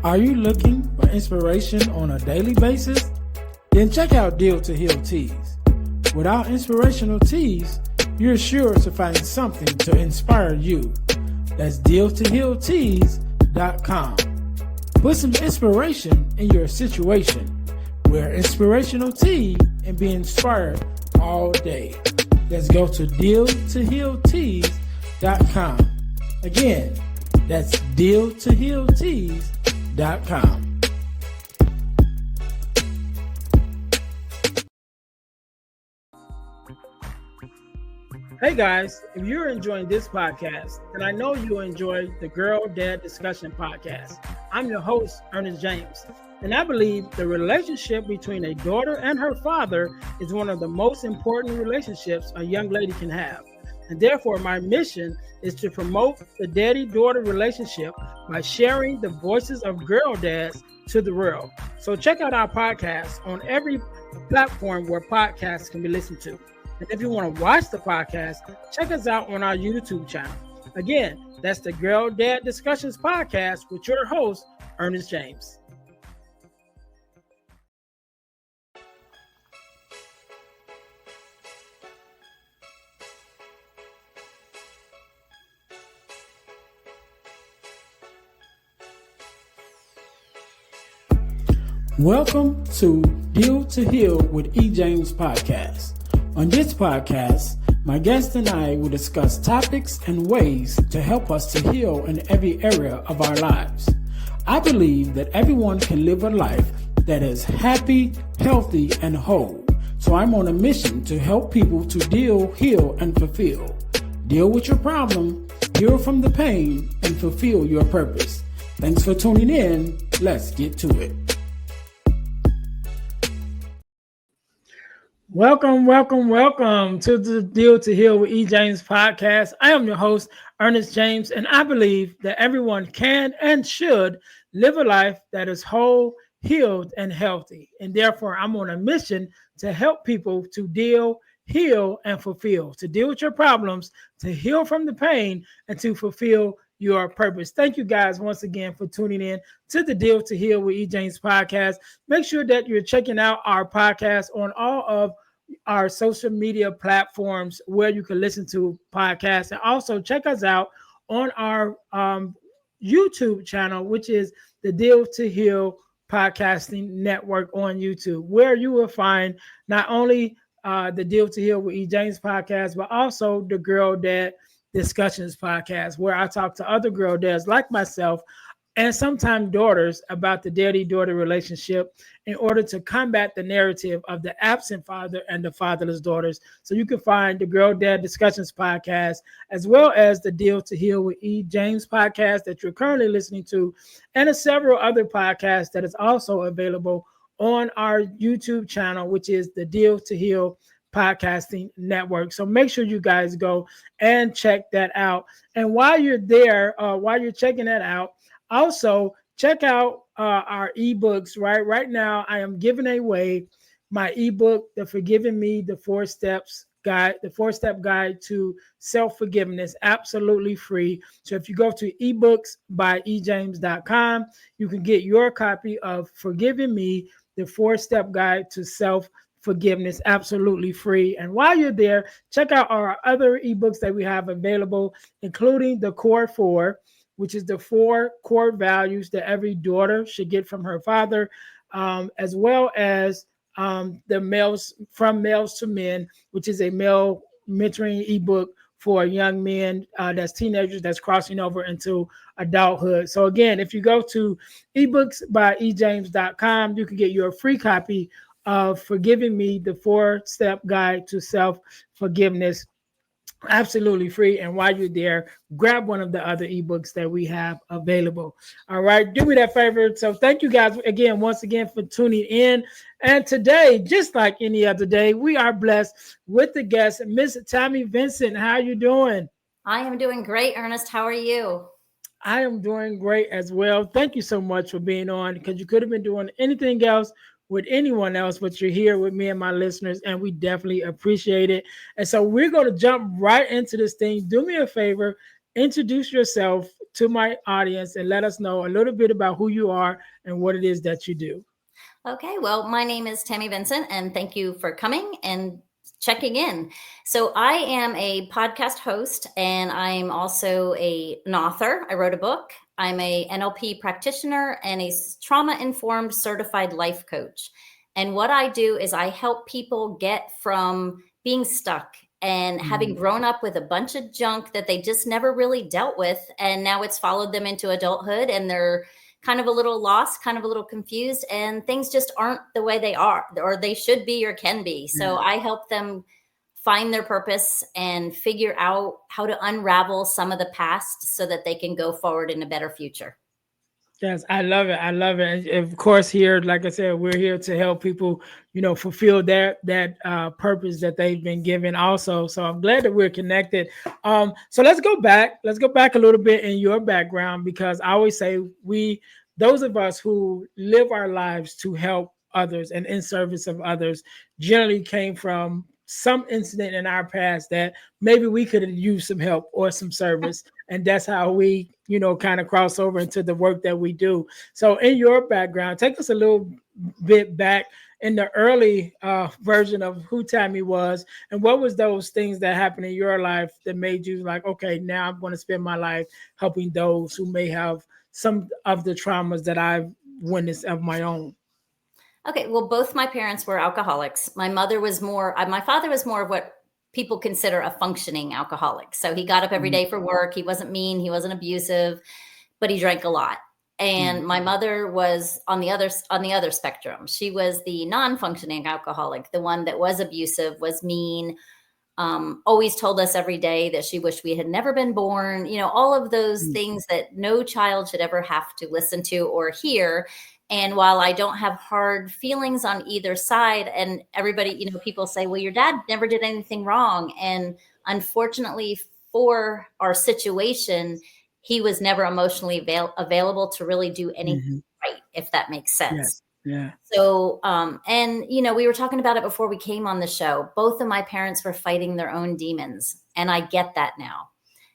Are you looking for inspiration on a daily basis? Then check out Deal to Heal Teas. With our inspirational teas, you're sure to find something to inspire you. That's dealtohealteas.com. Put some inspiration in your situation. Wear inspirational tea and be inspired all day. Let's go to dealtohealteas.com. Again, that's dealtohealteas.com. Hey guys, if you're enjoying this podcast, then I know you'll enjoy the Girl Dad Discussion podcast. I'm your host, Ernest James, and I believe the relationship between a daughter and her father is one of the most important relationships a young lady can have. And therefore, my mission is to promote the daddy-daughter relationship by sharing the voices of girl dads to the world. So check out our podcast on every platform where podcasts can be listened to. And if you want to watch the podcast, check us out on our YouTube channel. Again, that's the Girl Dad Discussions podcast with your host, Ernest James. Welcome to Deal to Heal with E. James podcast. On this podcast, my guest and I will discuss topics and ways to help us to heal in every area of our lives. I believe that everyone can live a life that is happy, healthy, and whole. So I'm on a mission to help people to deal, heal, and fulfill. Deal with your problem, heal from the pain, and fulfill your purpose. Thanks for tuning in. Let's get to it. Welcome to the Deal to Heal with E. James podcast. I am your host, Ernest James, and I believe that everyone can and should live a life that is whole, healed, and healthy. And therefore, I'm on a mission to help people to deal, heal, and fulfill, to deal with your problems, to heal from the pain, and to fulfill your purpose. Thank you guys once again for tuning in to the Deal to Heal with E. James podcast. Make sure that you're checking out our podcast on all of our social media platforms where you can listen to podcasts, and also check us out on our YouTube channel, which is the Deal to Heal Podcasting Network on YouTube, where you will find not only the Deal to Heal with E. James podcast, but also the Girl Dad Discussions podcast, where I talk to other girl dads like myself and sometimes daughters about the daddy-daughter relationship in order to combat the narrative of the absent father and the fatherless daughters. So you can find the Girl Dad Discussions podcast, as well as the Deal to Heal with E. James podcast that you're currently listening to, and several other podcasts that is also available on our YouTube channel, which is the Deal to Heal Podcasting Network. So make sure you guys go and check that out. And while you're there, while you're checking that out, also check out our ebooks. Right now, I am giving away my ebook, The Forgiving Me, the 4-step guide to self-forgiveness, absolutely free. So if you go to ebooks.ejames.com, you can get your copy of Forgiving Me, the 4-step guide to self-forgiveness, absolutely free. And while you're there, check out our other ebooks that we have available, including the Core 4, which is the 4 core values that every daughter should get from her father, as well as the From Males to Men, which is a male mentoring ebook for young men, that's teenagers that's crossing over into adulthood. So again, if you go to ebooks.ejames.com, you can get your free copy of Forgiving Me, the 4-step guide to self-forgiveness, absolutely free. And while you're there, grab one of the other ebooks that we have available. All right, do me that favor. So thank you guys again, once again, for tuning in. And today, just like any other day, we are blessed with the guest, Miss Tammy Vincent. How are you doing? I am doing great, Ernest. How are you? I am doing great as well. Thank you so much for being on, because you could have been doing anything else with anyone else, but you're here with me and my listeners, and we definitely appreciate it. And so we're going to jump right into this thing. Do me a favor, introduce yourself to my audience and let us know a little bit about who you are and what it is that you do. Okay, well, my name is Tammy Vincent, and thank you for coming and checking in. So, I am a podcast host, and I'm also an author. I wrote a book. I'm a NLP practitioner and a trauma-informed certified life coach. And what I do is I help people get from being stuck and having grown up with a bunch of junk that they just never really dealt with, and now it's followed them into adulthood, and they're kind of a little lost, kind of a little confused, and things just aren't the way they are or they should be or can be. So I help them find their purpose and figure out how to unravel some of the past so that they can go forward in a better future. Yes, I love it. I love it. And of course, here, like I said, we're here to help people, fulfill that purpose that they've been given. Also, so I'm glad that we're connected. So let's go back. Let's go back a little bit in your background, because I always say those of us who live our lives to help others and in service of others, generally came from some incident in our past that maybe we could have used some help or some service, and that's how we kind of cross over into the work that we do. So in your background, take us a little bit back in the early version of who Tammy was, and what was those things that happened in your life that made you like, okay, now I'm going to spend my life helping those who may have some of the traumas that I've witnessed of my own. Okay, well, both my parents were alcoholics. My father was more of what people consider a functioning alcoholic. So he got up every day for work. He wasn't mean, he wasn't abusive, but he drank a lot. And my mother was on the other spectrum. She was the non-functioning alcoholic, the one that was abusive, was mean, always told us every day that she wished we had never been born. All of those things that no child should ever have to listen to or hear. And while I don't have hard feelings on either side, and everybody, people say, well, your dad never did anything wrong. And unfortunately for our situation, he was never emotionally available to really do anything right, if that makes sense. Yeah. So, and we were talking about it before we came on the show. Both of my parents were fighting their own demons, and I get that now.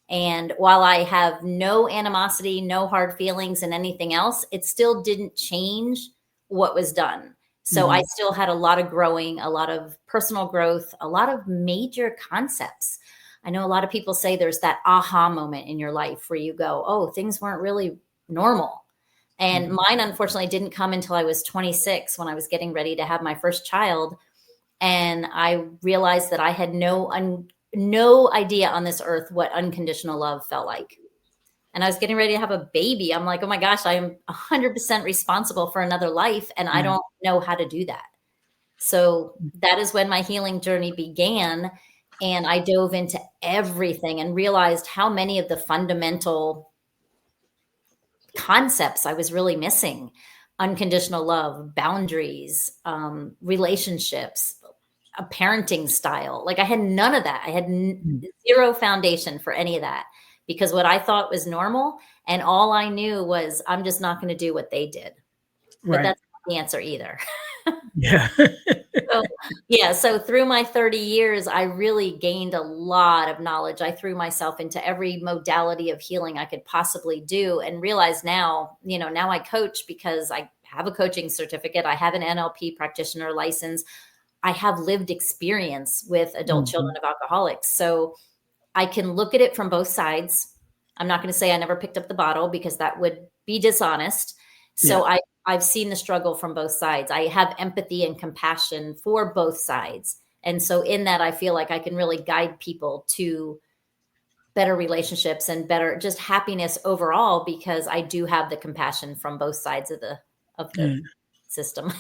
And while I have no animosity, no hard feelings and anything else, it still didn't change what was done. So I still had a lot of growing, a lot of personal growth, a lot of major concepts. I know a lot of people say there's that aha moment in your life where you go, oh, things weren't really normal. And mine, unfortunately, didn't come until I was 26, when I was getting ready to have my first child. And I realized that I had no idea on this earth what unconditional love felt like. And I was getting ready to have a baby. I'm like, oh my gosh, I am 100% responsible for another life, and I don't know how to do that. So that is when my healing journey began. And I dove into everything and realized how many of the fundamental concepts I was really missing: unconditional love, boundaries, relationships, a parenting style. Like I had none of that. I had zero foundation for any of that, because what I thought was normal, and all I knew was I'm just not going to do what they did. But that's not the answer either. Yeah. So through my 30 years, I really gained a lot of knowledge. I threw myself into every modality of healing I could possibly do, and realize now, now I coach because I have a coaching certificate. I have an NLP practitioner license. I have lived experience with adult children of alcoholics. So I can look at it from both sides. I'm not going to say I never picked up the bottle, because that would be dishonest. So I've seen the struggle from both sides. I have empathy and compassion for both sides. And so in that, I feel like I can really guide people to better relationships and better just happiness overall, because I do have the compassion from both sides of the system.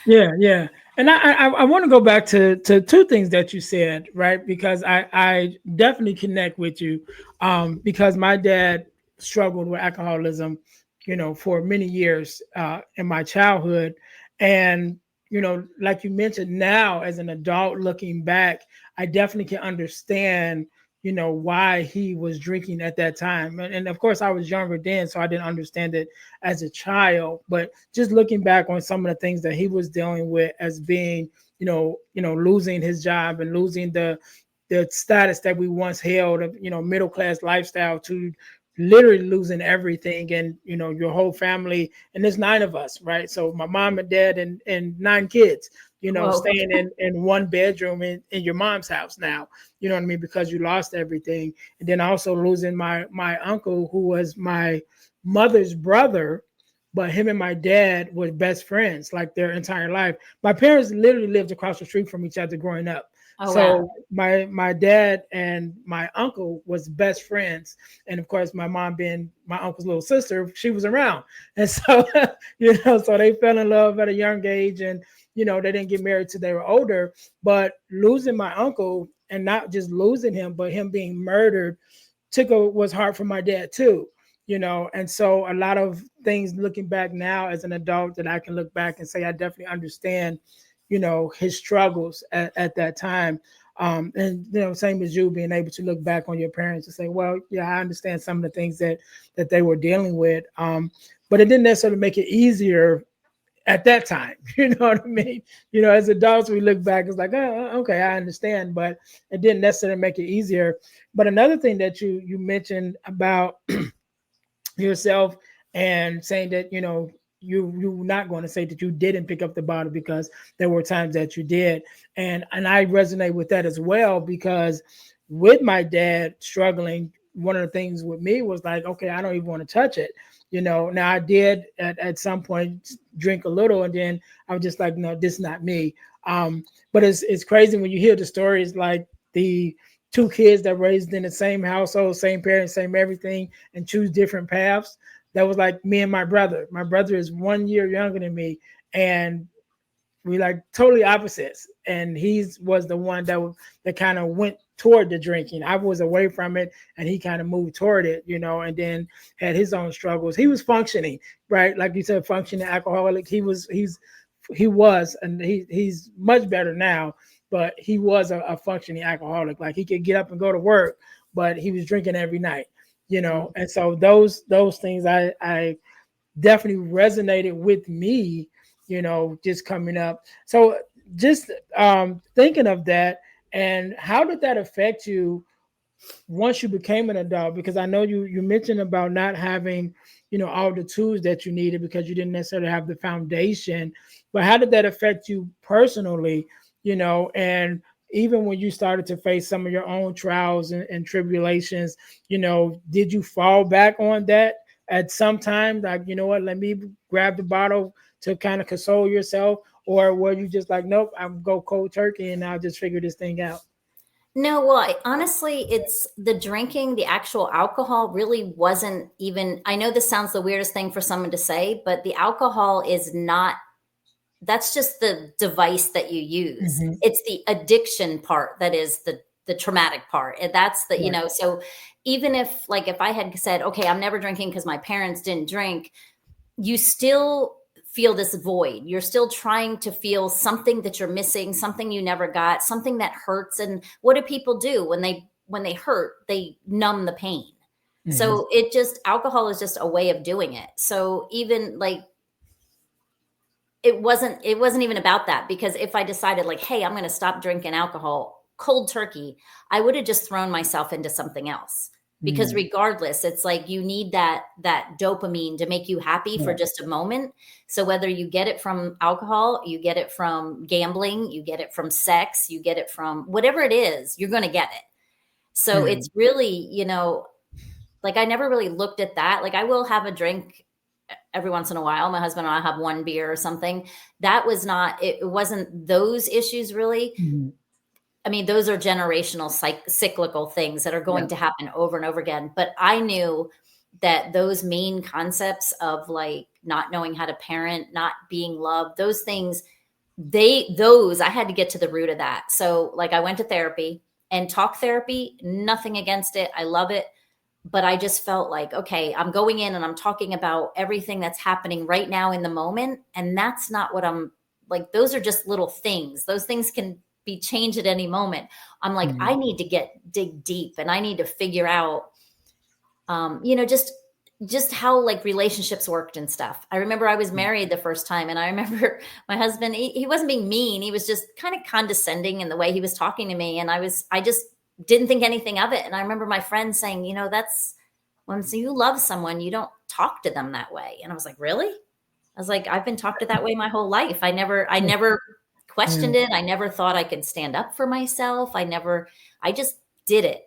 Yeah. And I want to go back to two things that you said, right? Because I definitely connect with you, because my dad struggled with alcoholism, for many years in my childhood. And, like you mentioned, now as an adult looking back, I definitely can understand why he was drinking at that time. And of course, I was younger then, so I didn't understand it as a child. But just looking back on some of the things that he was dealing with, as being, losing his job and losing the status that we once held of, middle class lifestyle, to literally losing everything, and your whole family, and there's 9 of us, right? So my mom and dad and 9 kids, Whoa. staying in one bedroom in your mom's house now, you know what I mean, because you lost everything. And then also losing my uncle, who was my mother's brother, but him and my dad were best friends like their entire life. My parents literally lived across the street from each other growing up. Oh, So wow. my dad and my uncle was best friends, and of course my mom, being my uncle's little sister, she was around, and so so they fell in love at a young age, and they didn't get married till they were older. But losing my uncle, and not just losing him, but him being murdered, was hard for my dad too. And so a lot of things, looking back now as an adult, that I can look back and say I definitely understand his struggles at that time. And same as you, being able to look back on your parents and say, well, yeah, I understand some of the things that they were dealing with. But it didn't necessarily make it easier at that time. You know what I mean? As adults, we look back, it's like, oh, okay, I understand, but it didn't necessarily make it easier. But another thing that you mentioned about yourself, and saying that you're not going to say that you didn't pick up the bottle, because there were times that you did. And I resonate with that as well, because with my dad struggling, one of the things with me was like, okay, I don't even want to touch it. Now I did at some point drink a little, and then I was just like, no, this is not me. But it's crazy when you hear the stories, like the 2 kids that raised in the same household, same parents, same everything, and choose different paths. That was like me and my brother. My brother is 1 year younger than me, and we like totally opposites. And he was the one that kind of went toward the drinking. I was away from it, and he kind of moved toward it, and then had his own struggles. He was functioning, right? Like you said, functioning alcoholic. And he's much better now, but he was a functioning alcoholic. Like, he could get up and go to work, but he was drinking every night, And so those things I definitely resonated with me, just coming up. So just thinking of that, and how did that affect you once you became an adult? Because I know you mentioned about not having all the tools that you needed, because you didn't necessarily have the foundation. But how did that affect you personally? And even when you started to face some of your own trials and tribulations, did you fall back on that at some time, like, what, let me grab the bottle to kind of console yourself? Or were you just like, nope, I'm go cold turkey and I'll just figure this thing out? No, well, honestly, it's the drinking, the actual alcohol really wasn't even, I know this sounds the weirdest thing for someone to say, but the alcohol is not, that's just the device that you use. Mm-hmm. It's the addiction part that is the traumatic part. And that's the, Right. so even if I had said, okay, I'm never drinking because my parents didn't drink, you still feel this void. You're still trying to feel something that you're missing, something you never got, something that hurts. And what do people do when they hurt? They numb the pain. Mm-hmm. So alcohol is just a way of doing it. So even it wasn't even about that, because if I decided like, hey, I'm going to stop drinking alcohol cold turkey, I would have just thrown myself into something else. Because regardless, it's like you need that dopamine to make you happy for just a moment. So whether you get it from alcohol, you get it from gambling, you get it from sex, you get it from whatever it is, you're going to get it. So it's really, I never really looked at that. Like, I will have a drink every once in a while. My husband and I have one beer or something. That was not, it wasn't those issues really. Mm-hmm. I mean, those are generational cyclical things that are going to happen over and over again. But I knew that those main concepts of like not knowing how to parent, not being loved, those things, I had to get to the root of that. So like I went to therapy, and talk therapy, nothing against it. I love it. But I just felt like, okay, I'm going in and I'm talking about everything that's happening right now in the moment. And that's not what I'm like. Those are just little things. Those things can be changed at any moment. I'm like, I need to dig deep, and I need to figure out, just how like relationships worked and stuff. I remember I was married the first time, and I remember my husband, he wasn't being mean. He was just kind of condescending in the way he was talking to me. And I just didn't think anything of it. And I remember my friend saying, When you love someone, you don't talk to them that way. And I was like, really? I was like, I've been talked to that way my whole life. I never questioned it. I never thought I could stand up for myself. I just did it.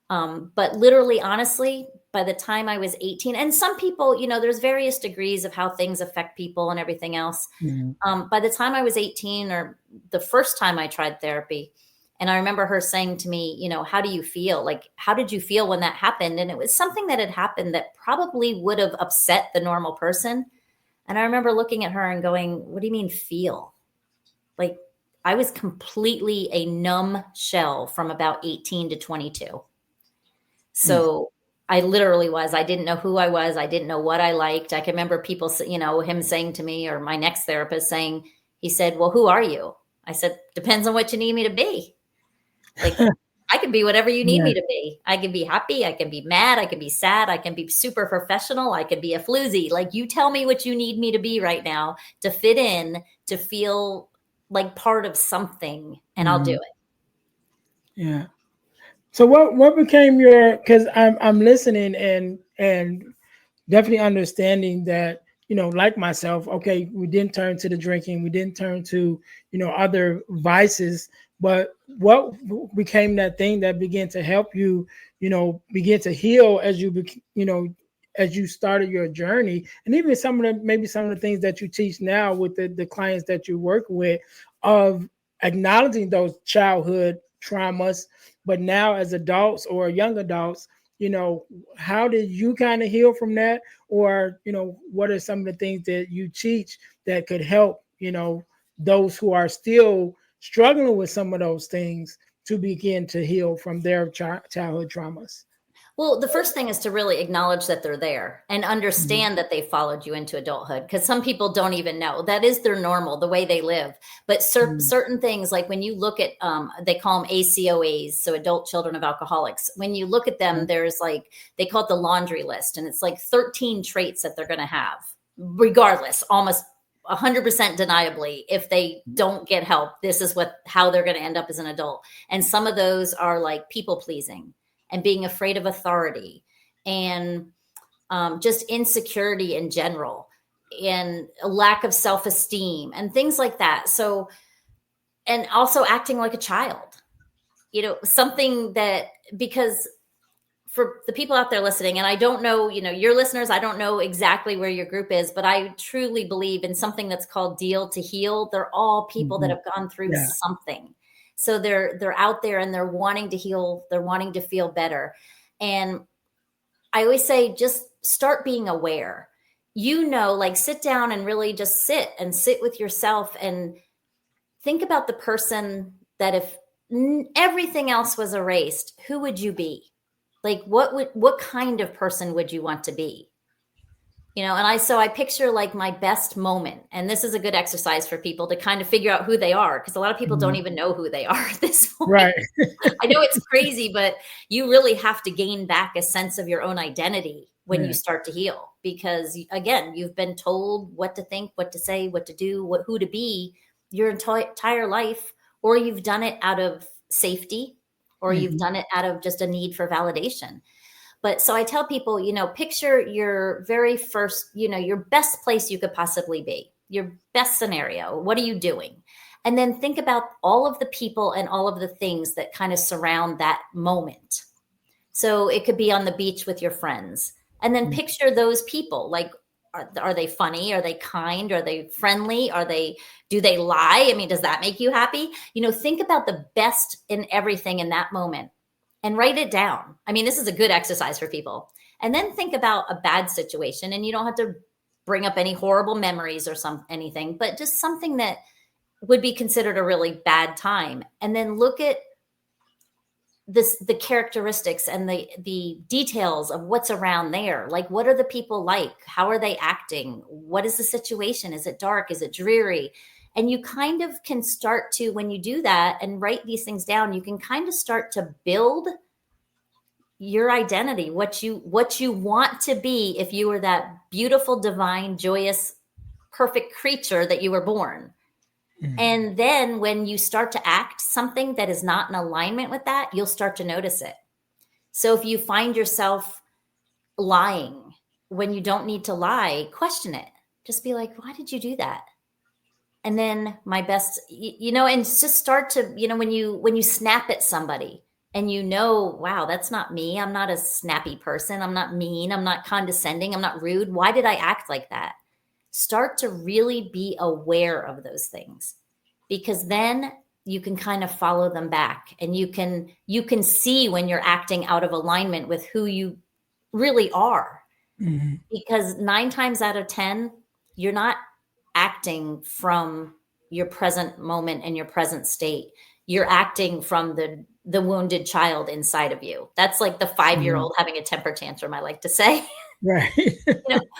But literally, honestly, by the time I was 18, and some people, there's various degrees of how things affect people and everything else. By the time I was 18, or the first time I tried therapy, and I remember her saying to me, how do you feel? Like, how did you feel when that happened? And it was something that had happened that probably would have upset the normal person. And I remember looking at her and going, what do you mean feel? Like, I was completely a numb shell from about 18 to 22. So I literally was. I didn't know who I was. I didn't know what I liked. I can remember people, him saying to me, or my next therapist saying, he said, well, who are you? I said, depends on what you need me to be. Like, I can be whatever you need me to be. I can be happy. I can be mad. I can be sad. I can be super professional. I can be a floozy. Like, you tell me what you need me to be right now to fit in, to feel like part of something, and I'll do it. Yeah. So what became your, because I'm listening and definitely understanding that, like myself, okay, we didn't turn to the drinking, we didn't turn to, other vices, but what became that thing that began to help you, begin to heal as as you started your journey, and even maybe some of the things that you teach now with the clients that you work with, of acknowledging those childhood traumas, but now as adults or young adults, how did you kind of heal from that? Or, what are some of the things that you teach that could help, those who are still struggling with some of those things to begin to heal from their childhood traumas? Well, the first thing is to really acknowledge that they're there and understand that they followed you into adulthood, because some people don't even know. That is their normal, the way they live. But certain things, like when you look at, they call them ACOAs, so adult children of alcoholics. When you look at them, there's like, they call it the laundry list, and it's like 13 traits that they're going to have, regardless, almost 100% deniably. If they don't get help, this is how they're going to end up as an adult. And some of those are like people pleasing, and being afraid of authority, and just insecurity in general, and a lack of self-esteem and things like that. So, and also acting like a child, something that, because for the people out there listening, and I don't know, your listeners, I don't know exactly where your group is, but I truly believe in something that's called Deal to Heal. They're all people that have gone through something. So they're out there and they're wanting to heal. They're wanting to feel better. And I always say, just start being aware, like sit down and really just sit with yourself and think about the person that, if everything else was erased, who would you be? Like, what kind of person would you want to be? And I picture like my best moment. And this is a good exercise for people to kind of figure out who they are, because a lot of people don't even know who they are at this point. Right. I know it's crazy, but you really have to gain back a sense of your own identity when you start to heal, because again, you've been told what to think, what to say, what to do, who to be your entire life, or you've done it out of safety, or you've done it out of just a need for validation. But so I tell people, picture your very first, your best place you could possibly be, your best scenario. What are you doing? And then think about all of the people and all of the things that kind of surround that moment. So it could be on the beach with your friends. And then picture those people. Like, are they funny? Are they kind? Are they friendly? Do they lie? I mean, does that make you happy? Think about the best in everything in that moment and write it down. I mean, this is a good exercise for people. And then think about a bad situation, and you don't have to bring up any horrible memories or anything, but just something that would be considered a really bad time. And then look at the characteristics and the details of what's around there. Like, what are the people like? How are they acting? What is the situation? Is it dark? Is it dreary? And you kind of can start to, when you do that and write these things down, you can kind of start to build your identity, what you want to be if you were that beautiful, divine, joyous, perfect creature that you were born. And then when you start to act something that is not in alignment with that, you'll start to notice it. So if you find yourself lying when you don't need to lie, question it. Just be like, why did you do that? And then my best, and just start to, when you snap at somebody and wow, that's not me. I'm not a snappy person. I'm not mean. I'm not condescending. I'm not rude. Why did I act like that? Start to really be aware of those things, because then you can kind of follow them back, and you can see when you're acting out of alignment with who you really are. Mm-hmm. Because 9 times out of 10, you're not acting from your present moment and your present state. You're acting from the wounded child inside of you. That's like the 5-year-old having a temper tantrum, I like to say. Right.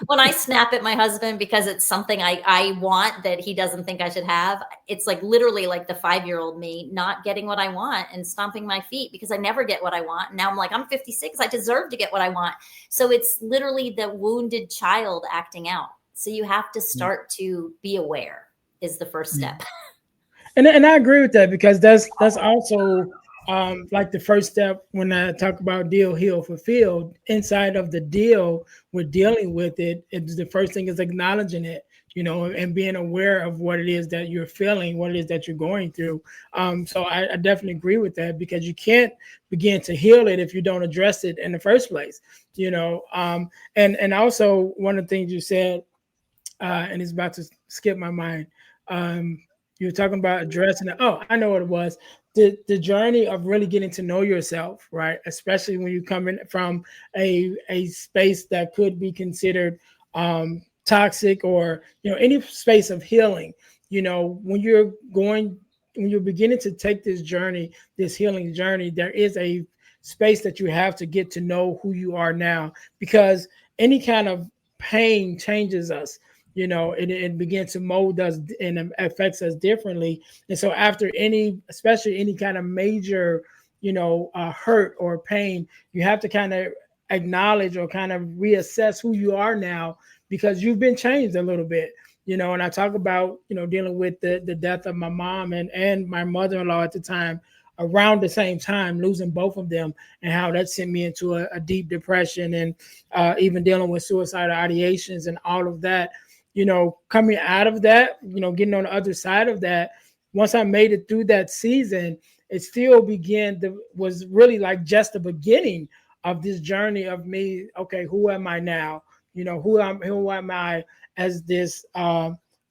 When I snap at my husband because it's something I want that he doesn't think I should have, it's like literally like the 5-year-old me not getting what I want and stomping my feet because I never get what I want. And now I'm like, I'm 56. I deserve to get what I want. So it's literally the wounded child acting out. So you have to start to be aware is the first step. And I agree with that, because that's also like the first step when I talk about deal, heal, fulfill. Inside of the deal, we're dealing with it. It's the first thing is acknowledging it, and being aware of what it is that you're feeling, what it is that you're going through. So I definitely agree with that, because you can't begin to heal it if you don't address it in the first place. And also one of the things you said, and it's about to skip my mind. You were talking about addressing it. Oh, I know what it was. The journey of really getting to know yourself, right? Especially when you come in from a space that could be considered toxic, or any space of healing. When you're beginning to take this journey, this healing journey, there is a space that you have to get to know who you are now, because any kind of pain changes us. It begins to mold us and affects us differently. And so after especially any kind of major, hurt or pain, you have to kind of acknowledge or kind of reassess who you are now, because you've been changed a little bit. And I talk about, dealing with the death of my mom and my mother-in-law at the time, around the same time, losing both of them, and how that sent me into a deep depression, and even dealing with suicidal ideations and all of that. Coming out of that, getting on the other side of that, once I made it through that season, it still was really like just the beginning of this journey of me. Okay, who am I now? Who am I as this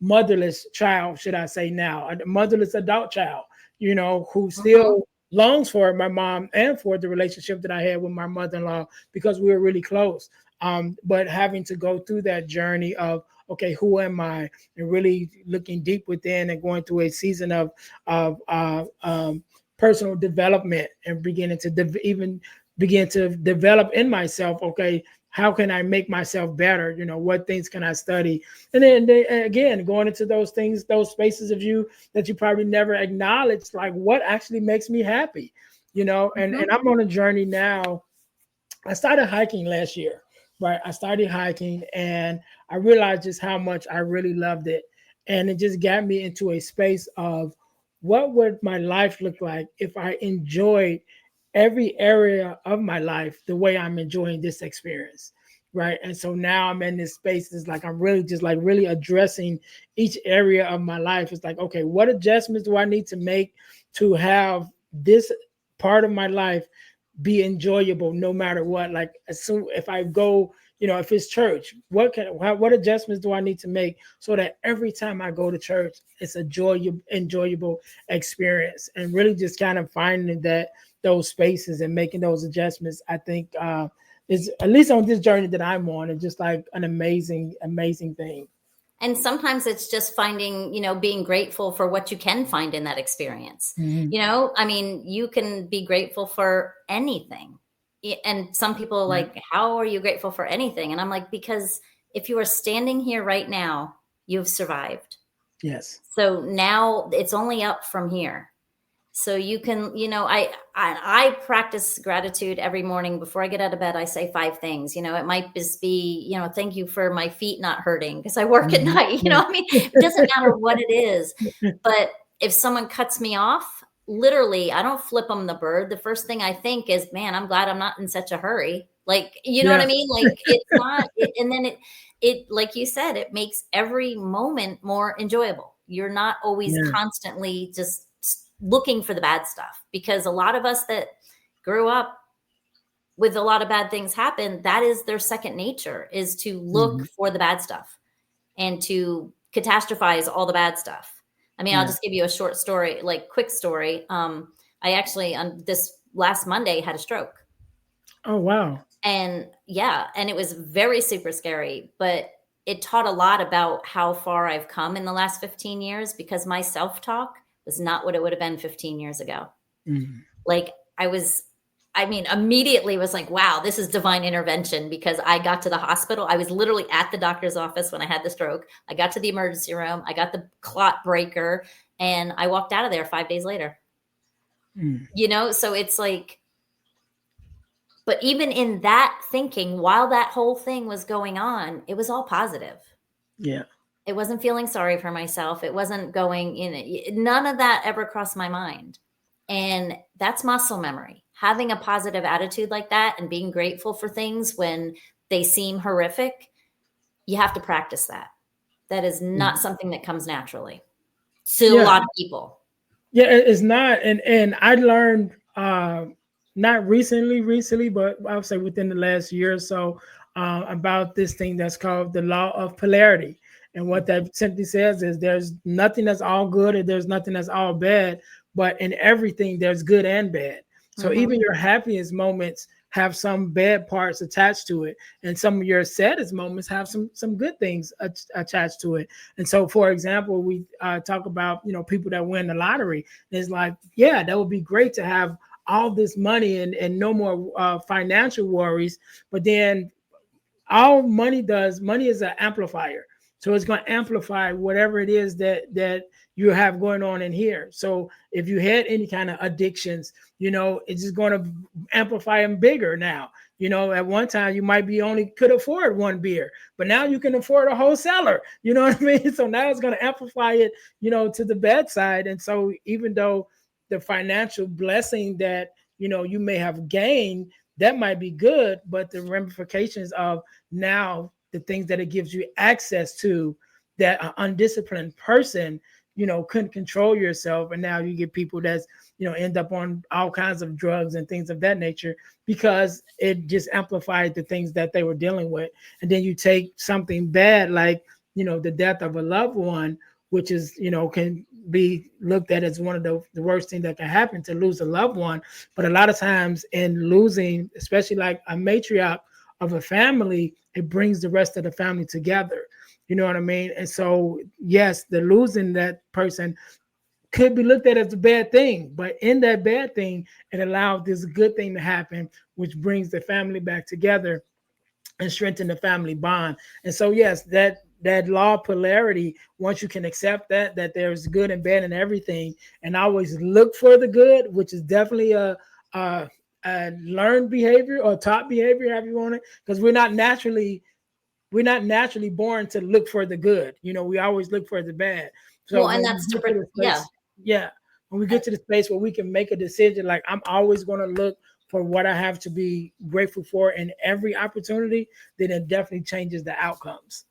motherless child, should I say now, a motherless adult child, who still longs for my mom and for the relationship that I had with my mother-in-law, because we were really close. But having to go through that journey of, okay, who am I? And really looking deep within and going through a season of personal development, and beginning to even begin to develop in myself. Okay, how can I make myself better? What things can I study? And then again, going into those things, those spaces of you that you probably never acknowledged, like what actually makes me happy, and I'm on a journey now. I started hiking last year, right? I started hiking, and I realized just how much I really loved it. And it just got me into a space of, what would my life look like if I enjoyed every area of my life the way I'm enjoying this experience, right? And so now I'm in this space. It's like I'm really just like really addressing each area of my life. It's like, okay, what adjustments do I need to make to have this part of my life be enjoyable no matter what? Like, as soon if I go, if it's church, what adjustments do I need to make so that every time I go to church, it's a enjoyable experience? And really just kind of finding those spaces and making those adjustments, I think is, at least on this journey that I'm on, it's just like an amazing thing. And sometimes it's just finding, being grateful for what you can find in that experience. Mm-hmm. You can be grateful for anything. And some people are like, how are you grateful for anything? And I'm like, because if you are standing here right now, you've survived. Yes. So now it's only up from here. So you can, I practice gratitude every morning before I get out of bed. I say 5 things. It might just be, thank you for my feet not hurting because I work at night. It doesn't matter what it is. But if someone cuts me off, literally, I don't flip them the bird. The first thing I think is, man, I'm glad I'm not in such a hurry. Like, you know what I Yeah. mean? Like, it's not, and then like you said, it makes every moment more enjoyable. You're not always Yeah. constantly just looking for the bad stuff, because a lot of us that grew up with a lot of bad things happen, that is their second nature, is to look Mhm. for the bad stuff and to catastrophize all the bad stuff. I mean, I'll Yeah. just give you a short story, like quick story. I actually on this last Monday had a stroke. Oh, wow. And yeah, and it was very super scary, but it taught a lot about how far I've come in the last 15 years, because my self-talk was not what it would have been 15 years ago. Mhm. Like I mean, immediately was like, wow, this is divine intervention, because I got to the hospital. I was literally at the doctor's office when I had the stroke. I got to the emergency room. I got the clot breaker, and I walked out of there 5 days later. Mm. So it's like, but even in that thinking, while that whole thing was going on, it was all positive. Yeah. It wasn't feeling sorry for myself. It wasn't going in. None of that ever crossed my mind. And that's muscle memory. Having a positive attitude like that and being grateful for things when they seem horrific, you have to practice that. That is not Mhm. something that comes naturally to a Yeah. lot of people. Yeah, it's not, and I learned not recently, but I would say within the last year or so, about this thing that's called the law of polarity. And what that simply says is there's nothing that's all good and there's nothing that's all bad, but in everything there's good and bad. So Mm-hmm. even your happiest moments have some bad parts attached to it, and some of your saddest moments have some good things attached to it. And so, for example, we talk about people that win the lottery. It's like, yeah, that would be great to have all this money and no more financial worries. But then all money is an amplifier, so it's going to amplify whatever it is that you have going on in here. So if you had any kind of addictions, it's just going to amplify them bigger now. At one time you might be only could afford one beer, but now you can afford a whole cellar. You know what I mean? So now it's going to amplify it, to the bad side. And so even though the financial blessing that you may have gained, that might be good, but the ramifications of now the things that it gives you access to, that an undisciplined person couldn't control yourself, and now you get people that's end up on all kinds of drugs and things of that nature, because it just amplified the things that they were dealing with. And then you take something bad like the death of a loved one, which is can be looked at as one of the worst things that can happen, to lose a loved one. But a lot of times in losing, especially like a matriarch of a family, it brings the rest of the family together. You know what I mean? And so, yes, the losing that person could be looked at as a bad thing, but in that bad thing, it allowed this good thing to happen, which brings the family back together and strengthen the family bond. And so, yes, that law of polarity, once you can accept that there's good and bad in everything, and always look for the good, which is definitely a, a learned behavior or taught behavior, however you want it, because we're not naturally born to look for the good. We always look for the bad. So Well, and when we that's get to the yeah. space, yeah, when we get to the space where we can make a decision, like I'm always going to look for what I have to be grateful for in every opportunity, then it definitely changes the outcomes.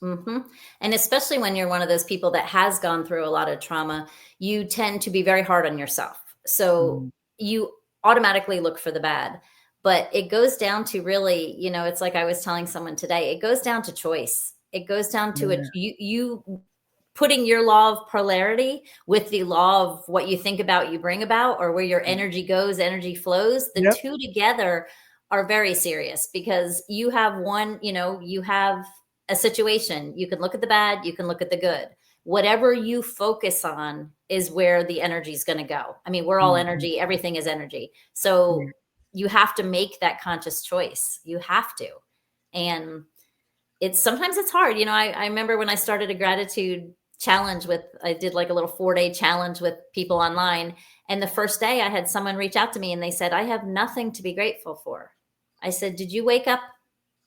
Mm-hmm. And especially when you're one of those people that has gone through a lot of trauma, you tend to be very hard on yourself. So Mm, you automatically look for the bad. But it goes down to really, it's like I was telling someone today, it goes down to choice. It goes down to yeah. you putting your law of polarity with the law of what you think about, you bring about, or where your energy goes, energy flows. The Yep. two together are very serious, because you have one, you have a situation. You can look at the bad, you can look at the good. Whatever you focus on is where the energy is going to go. I mean, we're all Mhm. energy, everything is energy. Yeah. So you have to make that conscious choice. You have to. And sometimes it's hard. I remember when I started a gratitude challenge I did like a little 4-day challenge with people online. And the first day I had someone reach out to me and they said, I have nothing to be grateful for. I said, did you wake up?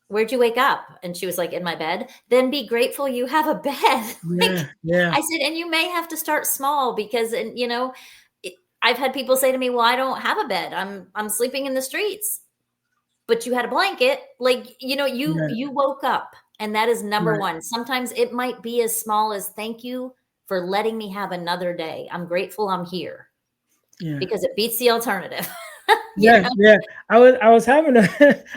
Where'd you wake up? And she was like, in my bed. Then be grateful you have a bed. Like, Yeah. Yeah. I said, and you may have to start small, because, and I've had people say to me, well, I don't have a bed. I'm sleeping in the streets. but you had a blanket. Like, you woke up, and that is number one. Sometimes it might be as small as thank you for letting me have another day. I'm grateful I'm here because it beats the alternative. Yeah. I was having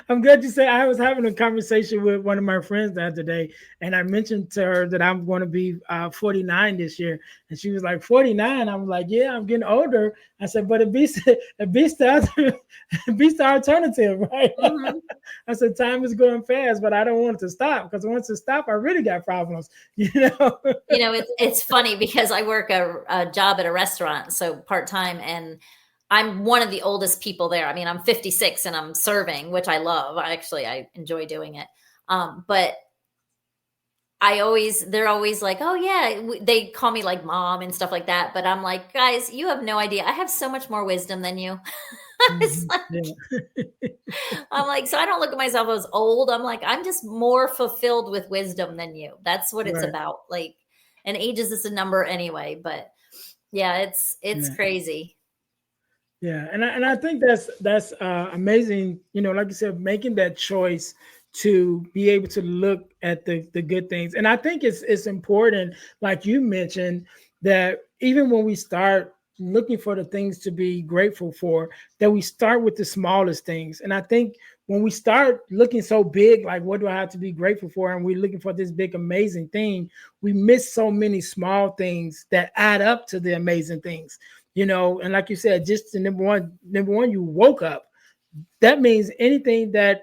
I'm glad you say I was having a conversation with one of my friends the other day, and I mentioned to her that I'm going to be 49 this year, and she was like, 49. I'm like, yeah, I'm getting older. I said, but it beats it beats the alternative, right? Mm-hmm. I said, time is going fast, but I don't want it to stop, because once it stops, I really got problems, It's funny because I work a job at a restaurant, so part-time, and I'm one of the oldest people there. I mean, I'm 56 and I'm serving, which I love. I enjoy doing it. But they're always like, oh yeah, they call me like mom and stuff like that. But I'm like, guys, you have no idea. I have so much more wisdom than you. I'm like, so I don't look at myself as old. I'm like, I'm just more fulfilled with wisdom than you. That's what it's about. Like, and age is just a number anyway. But yeah, it's crazy. Yeah, and I think that's amazing. Like you said, making that choice to be able to look at the good things, and I think it's important, like you mentioned, that even when we start looking for the things to be grateful for, that we start with the smallest things. And I think when we start looking so big, like what do I have to be grateful for, and we're looking for this big amazing thing, we miss so many small things that add up to the amazing things. And like you said, just the number one, you woke up. That means anything that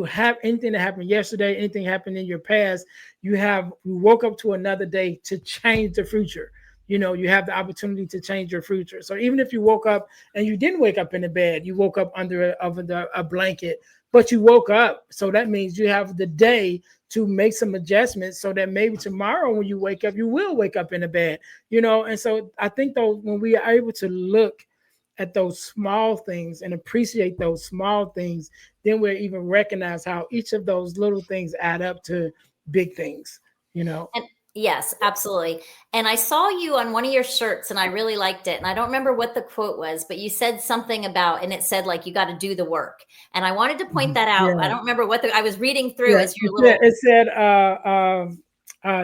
happened yesterday, anything happened in your past, you woke up to another day to change the future. You have the opportunity to change your future. So even if you woke up and you didn't wake up in the bed, you woke up under a blanket, but you woke up. So that means you have the day to make some adjustments so that maybe tomorrow when you wake up, you will wake up in the bed, And so I think though, when we are able to look at those small things and appreciate those small things, then we'll even recognize how each of those little things add up to big things. And yes, absolutely. And I saw you on one of your shirts and I really liked it. And I don't remember what the quote was, but you said something about, and it said like, you got to do the work. And I wanted to point that out. Yeah. I don't remember I was reading through as your It said,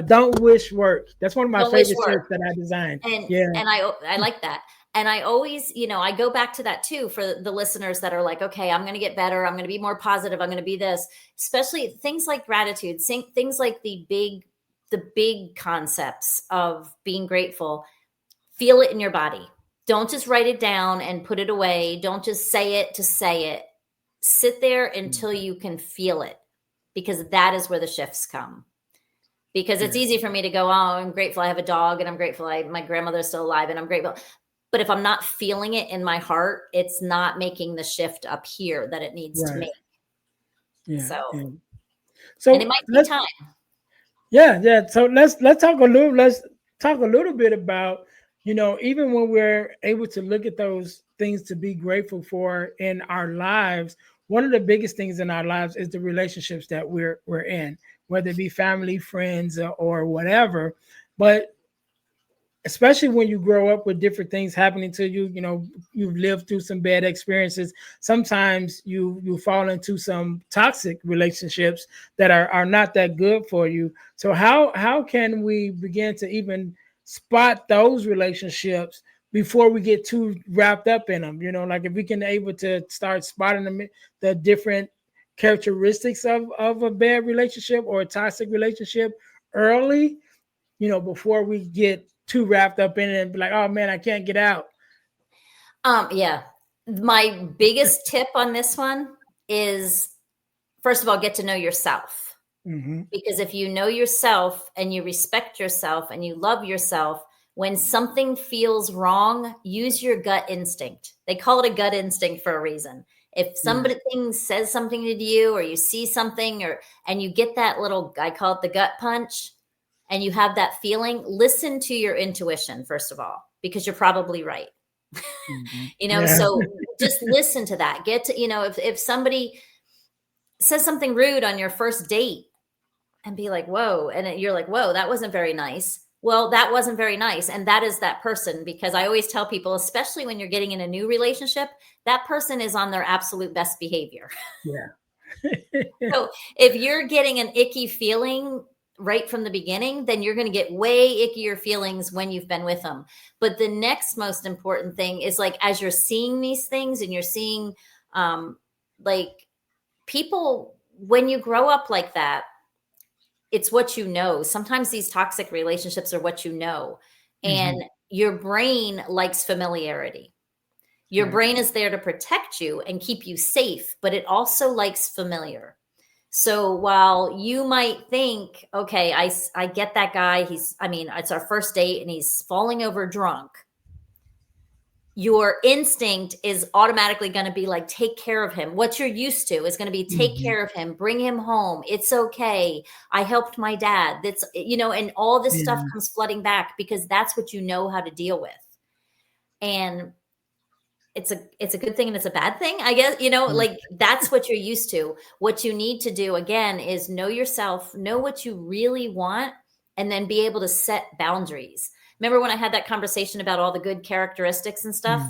don't wish work. That's one of my favorite shirts that I designed. And I like that. And I always, I go back to that too for the listeners that are like, okay, I'm going to get better. I'm going to be more positive. I'm going to be this, especially things like gratitude, things like the big concepts of being grateful. Feel it in your body. Don't just write it down and put it away. Don't just say it to say it. Sit there until you can feel it, because that is where the shifts come. Because it's easy for me to go, oh, I'm grateful I have a dog, and I'm grateful my grandmother's still alive, and I'm grateful. But if I'm not feeling it in my heart, it's not making the shift up here that it needs to make. So and it might take time. Yeah. So let's talk a little bit about, even when we're able to look at those things to be grateful for in our lives, one of the biggest things in our lives is the relationships that we're in, whether it be family, friends, or whatever. But especially when you grow up with different things happening to you, you've lived through some bad experiences. Sometimes you fall into some toxic relationships that are not that good for you. So how can we begin to even spot those relationships before we get too wrapped up in them? Like if we can able to start spotting the different characteristics of a bad relationship or a toxic relationship early, before we get too wrapped up in it and be like, oh man, I can't get out. Yeah. My biggest tip on this one is, first of all, get to know yourself. Mm-hmm. Because if you know yourself and you respect yourself and you love yourself, when something feels wrong, use your gut instinct. They call it a gut instinct for a reason. If somebody says something to you, or you see something, and you get that little, I call it the gut punch, and you have that feeling, listen to your intuition, first of all, because you're probably right. Mm-hmm. So just listen to that. Get to, if somebody says something rude on your first date, and be like, whoa. And you're like, whoa, that wasn't very nice. Well, that wasn't very nice. And that is that person, because I always tell people, especially when you're getting in a new relationship, that person is on their absolute best behavior. Yeah. So if you're getting an icky feeling right from the beginning, then you're going to get way ickier feelings when you've been with them. But the next most important thing is like, as you're seeing these things and you're seeing like people, when you grow up like that, it's what you know. Sometimes these toxic relationships are what you know. And your brain likes familiarity. Your brain is there to protect you and keep you safe, but it also likes familiar. So while you might think, okay, I get that guy. It's our first date and he's falling over drunk. Your instinct is automatically going to be like, take care of him. What you're used to is going to be take care of him, bring him home. It's okay. I helped my dad. That's, and all this stuff comes flooding back because that's what you know how to deal with. And it's a good thing and it's a bad thing, I guess, like that's what you're used to. What you need to do again is know yourself, know what you really want, and then be able to set boundaries. Remember when I had that conversation about all the good characteristics and stuff?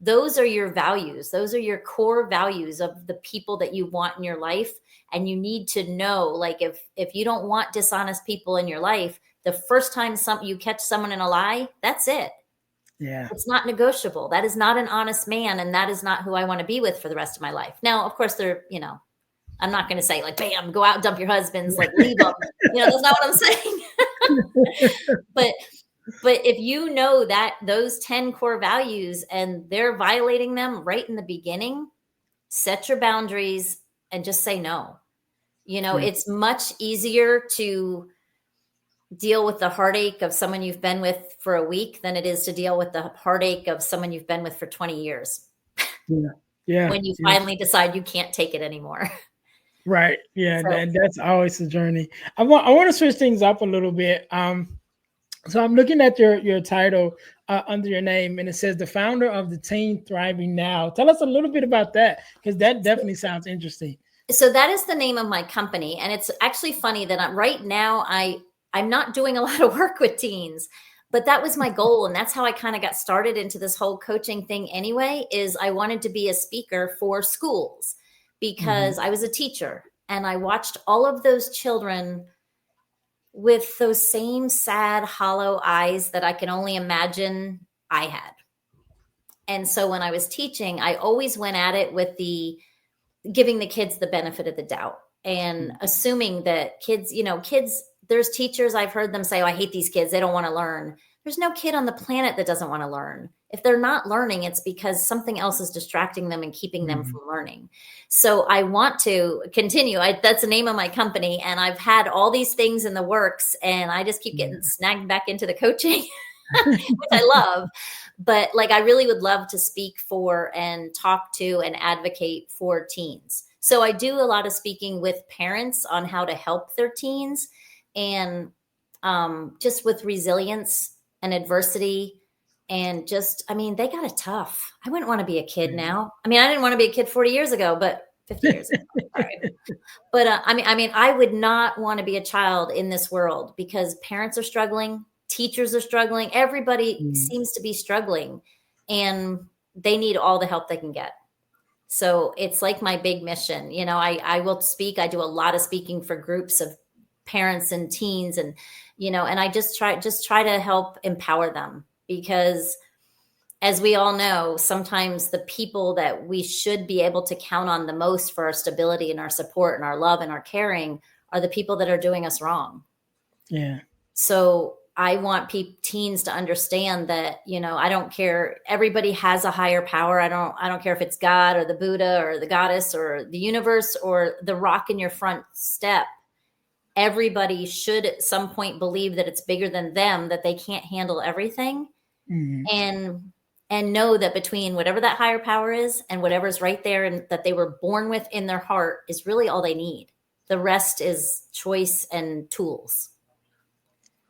Those are your values. Those are your core values of the people that you want in your life. And you need to know, like, if you don't want dishonest people in your life, the first time you catch someone in a lie, that's it. Yeah. It's not negotiable. That is not an honest man. And that is not who I want to be with for the rest of my life. Now, of course, I'm not going to say like, bam, go out and dump your husbands, like leave them. That's not what I'm saying. But if you know that those 10 core values and they're violating them right in the beginning, set your boundaries and just say no. It's much easier to deal with the heartache of someone you've been with for a week than it is to deal with the heartache of someone you've been with for 20 years. Yeah. When you finally decide you can't take it anymore. Right. Yeah. So, that's always a journey. I want to switch things up a little bit. So I'm looking at your title under your name, and it says the founder of the Teen Thriving Now. Tell us a little bit about that, because that definitely sounds interesting. So that is the name of my company. And it's actually funny that right now I'm not doing a lot of work with teens, but that was my goal. And that's how I kind of got started into this whole coaching thing anyway, is I wanted to be a speaker for schools because I was a teacher and I watched all of those children with those same sad, hollow eyes that I can only imagine I had. And so when I was teaching, I always went at it with giving the kids the benefit of the doubt and assuming that kids, there's teachers, I've heard them say, oh, I hate these kids. They don't want to learn. There's no kid on the planet that doesn't want to learn. If they're not learning, it's because something else is distracting them and keeping them from learning. So I want to continue. That's the name of my company. And I've had all these things in the works and I just keep getting snagged back into the coaching, which I love. But like, I really would love to speak for and talk to and advocate for teens. So I do a lot of speaking with parents on how to help their teens and just with resilience and adversity. And just, they got it tough. I wouldn't want to be a kid now. I didn't want to be a kid 40 years ago, but 50 years ago. Sorry. But I would not want to be a child in this world because parents are struggling. Teachers are struggling. Everybody seems to be struggling and they need all the help they can get. So it's like my big mission. I will speak. I do a lot of speaking for groups of parents and teens and, and I just try to help empower them because as we all know, sometimes the people that we should be able to count on the most for our stability and our support and our love and our caring are the people that are doing us wrong. Yeah. So I want teens to understand that, I don't care. Everybody has a higher power. I don't care if it's God or the Buddha or the goddess or the universe or the rock in your front step. Everybody should at some point believe that it's bigger than them, that they can't handle everything and know that between whatever that higher power is and whatever's right there and that they were born with in their heart is really all they need. The rest is choice and tools.